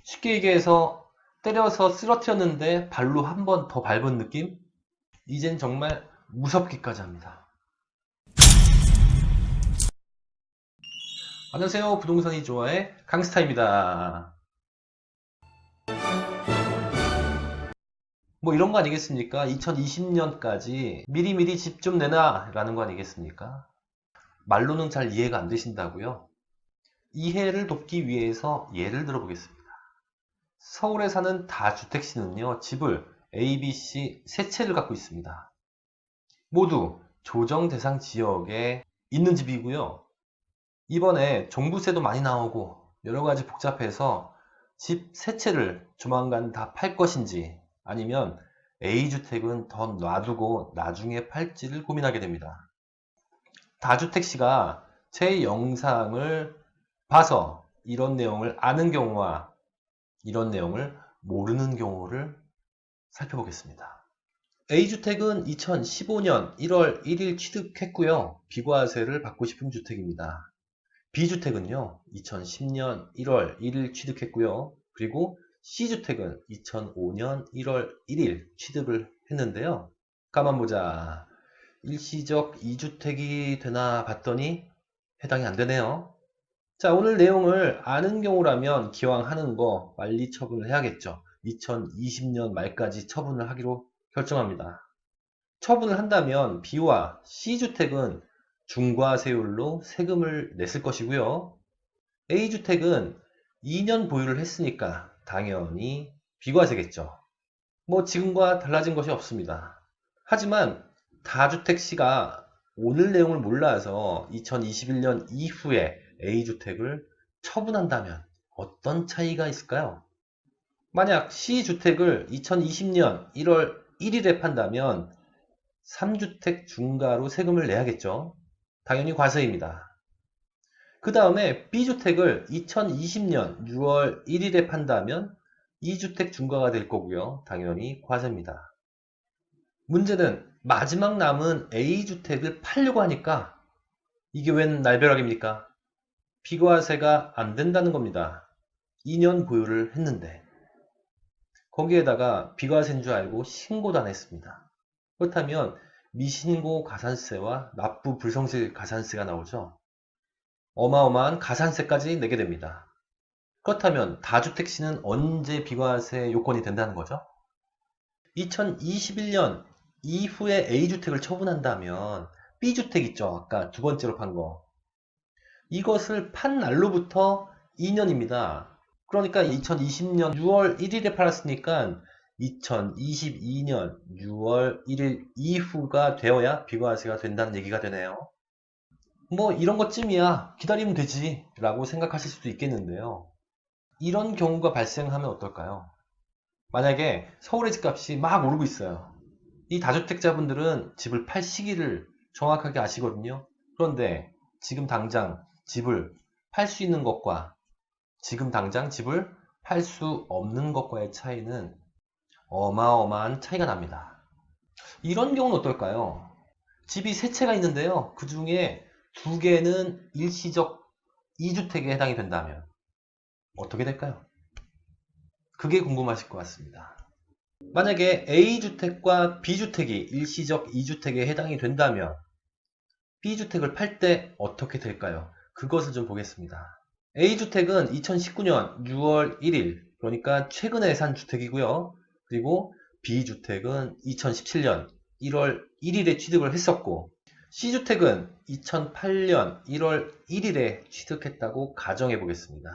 쉽게 얘기해서 때려서 쓰러뜨렸는데 발로 한 번 더 밟은 느낌? 이젠 정말 무섭기까지 합니다. 안녕하세요. 부동산이 좋아해 강스타입니다. 뭐 이런 거 아니겠습니까? 2020년까지 미리미리 집 좀 내놔 라는 거 아니겠습니까? 말로는 잘 이해가 안 되신다고요? 이해를 돕기 위해서 예를 들어보겠습니다. 서울에 사는 다주택시는요, 집을 A, B, C 세 채를 갖고 있습니다. 모두 조정 대상 지역에 있는 집이고요. 이번에 종부세도 많이 나오고 여러 가지 복잡해서 집 세 채를 조만간 다 팔 것인지 아니면 A주택은 더 놔두고 나중에 팔지를 고민하게 됩니다. 다주택시가 제 영상을 봐서 이런 내용을 아는 경우와 이런 내용을 모르는 경우를 살펴보겠습니다. A주택은 2015년 1월 1일 취득했고요. 비과세를 받고 싶은 주택입니다. B주택은요, 2010년 1월 1일 취득했고요. 그리고 C주택은 2005년 1월 1일 취득을 했는데요. 가만 보자. 일시적 2주택이 되나 봤더니 해당이 안 되네요. 자, 오늘 내용을 아는 경우라면 기왕 하는 거 빨리 처분을 해야겠죠. 2020년 말까지 처분을 하기로 결정합니다. 처분을 한다면 B와 C주택은 중과세율로 세금을 냈을 것이고요. A주택은 2년 보유를 했으니까 당연히 비과세겠죠. 뭐 지금과 달라진 것이 없습니다. 하지만 다주택 C가 오늘 내용을 몰라서 2021년 이후에 A주택을 처분한다면 어떤 차이가 있을까요? 만약 C주택을 2020년 1월 1일에 판다면 3주택 중과로 세금을 내야겠죠. 당연히 과세입니다. 그 다음에 B주택을 2020년 6월 1일에 판다면 2주택 중과가 될 거고요. 당연히 과세입니다. 문제는 마지막 남은 A주택을 팔려고 하니까 이게 웬 날벼락입니까? 비과세가 안 된다는 겁니다. 2년 보유를 했는데 거기에다가 비과세인 줄 알고 신고도 안 했습니다. 그렇다면 미신고 가산세와 납부 불성실 가산세가 나오죠. 어마어마한 가산세까지 내게 됩니다. 그렇다면 다주택시는 언제 비과세 요건이 된다는 거죠? 2021년 이후에 A주택을 처분한다면 B주택 있죠? 아까 두 번째로 판 거. 이것을 판 날로부터 2년입니다. 그러니까 2020년 6월 1일에 팔았으니까 2022년 6월 1일 이후가 되어야 비과세가 된다는 얘기가 되네요. 뭐 이런 것쯤이야 기다리면 되지 라고 생각하실 수도 있겠는데요. 이런 경우가 발생하면 어떨까요? 만약에 서울의 집값이 막 오르고 있어요. 이 다주택자분들은 집을 팔 시기를 정확하게 아시거든요. 그런데 지금 당장 집을 팔 수 있는 것과 지금 당장 집을 팔 수 없는 것과의 차이는 어마어마한 차이가 납니다. 이런 경우는 어떨까요? 집이 세 채가 있는데요. 그 중에 두 개는 일시적 2주택에 해당이 된다면 어떻게 될까요? 그게 궁금하실 것 같습니다. 만약에 A주택과 B주택이 일시적 2주택에 해당이 된다면 B주택을 팔 때 어떻게 될까요? 그것을 좀 보겠습니다. A주택은 2019년 6월 1일, 그러니까 최근에 산 주택이고요. 그리고 B주택은 2017년 1월 1일에 취득을 했었고, C주택은 2008년 1월 1일에 취득했다고 가정해 보겠습니다.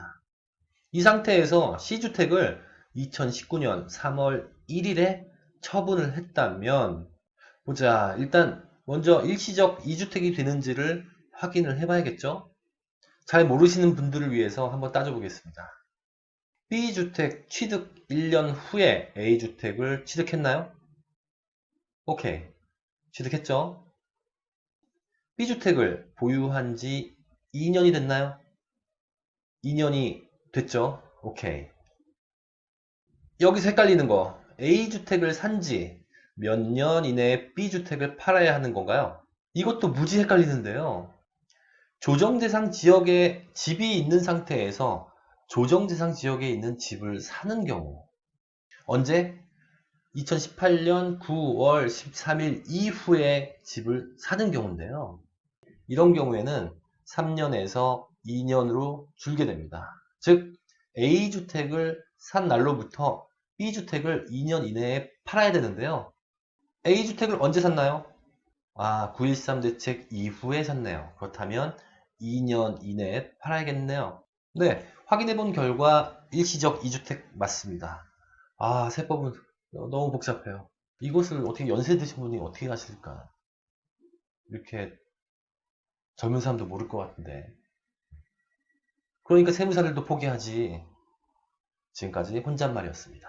이 상태에서 C주택을 2019년 3월 1일에 처분을 했다면, 보자. 일단 먼저 일시적 2주택이 되는지를 확인을 해봐야겠죠? 잘 모르시는 분들을 위해서 한번 따져보겠습니다. B주택 취득 1년 후에 A주택을 취득했나요? 오케이. 취득했죠? B주택을 보유한 지 2년이 됐나요? 2년이 됐죠? 오케이. 여기서 헷갈리는 거. A주택을 산 지 몇 년 이내에 B주택을 팔아야 하는 건가요? 이것도 무지 헷갈리는데요. 조정 대상 지역에 집이 있는 상태에서 조정대상 지역에 있는 집을 사는 경우. 언제? 2018년 9월 13일 이후에 집을 사는 경우인데요. 이런 경우에는 3년에서 2년으로 줄게 됩니다. 즉 A주택을 산 날로부터 B주택을 2년 이내에 팔아야 되는데요. A주택을 언제 샀나요? 9.13 대책 이후에 샀네요. 그렇다면 2년 이내에 팔아야겠네요. 네, 확인해 본 결과 일시적 2주택 맞습니다. 세법은 너무 복잡해요. 이것을 어떻게 연세 드신 분이 어떻게 하실까? 이렇게 젊은 사람도 모를 것 같은데. 그러니까 세무사들도 포기하지. 지금까지 혼잣말이었습니다.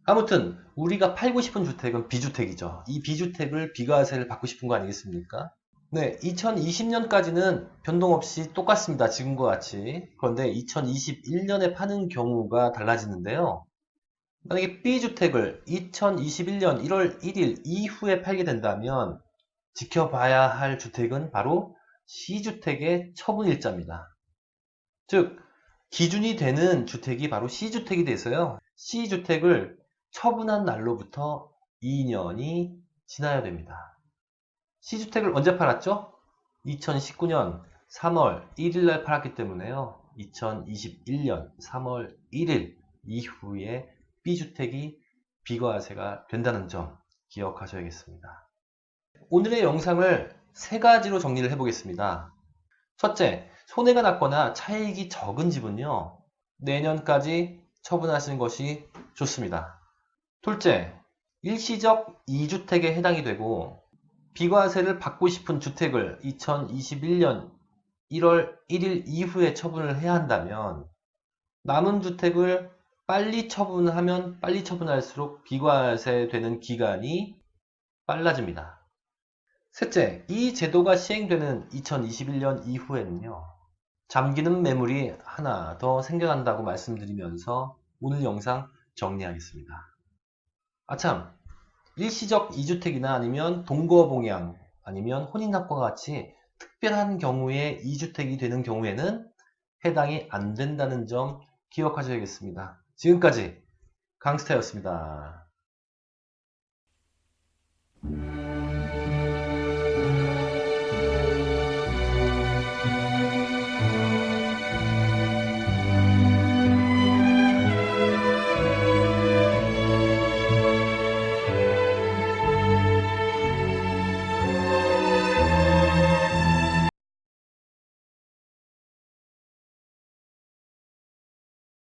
아무튼 우리가 팔고 싶은 주택은 B주택이죠. 이 B주택을 비과세를 받고 싶은 거 아니겠습니까? 네, 2020년까지는 변동 없이 똑같습니다. 지금과 같이. 그런데 2021년에 파는 경우가 달라지는데요. 만약에 B주택을 2021년 1월 1일 이후에 팔게 된다면 지켜봐야 할 주택은 바로 C주택의 처분일자입니다. 즉, 기준이 되는 주택이 바로 C주택이 돼서요. C주택을 처분한 날로부터 2년이 지나야 됩니다. C주택을 언제 팔았죠? 2019년 3월 1일 날 팔았기 때문에요. 2021년 3월 1일 이후에 B주택이 비과세가 된다는 점 기억하셔야겠습니다. 오늘의 영상을 세 가지로 정리를 해보겠습니다. 첫째, 손해가 났거나 차익이 적은 집은요, 내년까지 처분하시는 것이 좋습니다. 둘째, 일시적 2주택에 해당이 되고 비과세를 받고 싶은 주택을 2021년 1월 1일 이후에 처분을 해야 한다면 남은 주택을 빨리 처분하면 빨리 처분할수록 비과세 되는 기간이 빨라집니다. 셋째, 이 제도가 시행되는 2021년 이후에는요, 잠기는 매물이 하나 더 생겨난다고 말씀드리면서 오늘 영상 정리하겠습니다. 아참, 일시적 2주택이나 아니면 동거봉양, 아니면 혼인합과 같이 특별한 경우에 2주택이 되는 경우에는 해당이 안 된다는 점 기억하셔야겠습니다. 지금까지 강스타였습니다.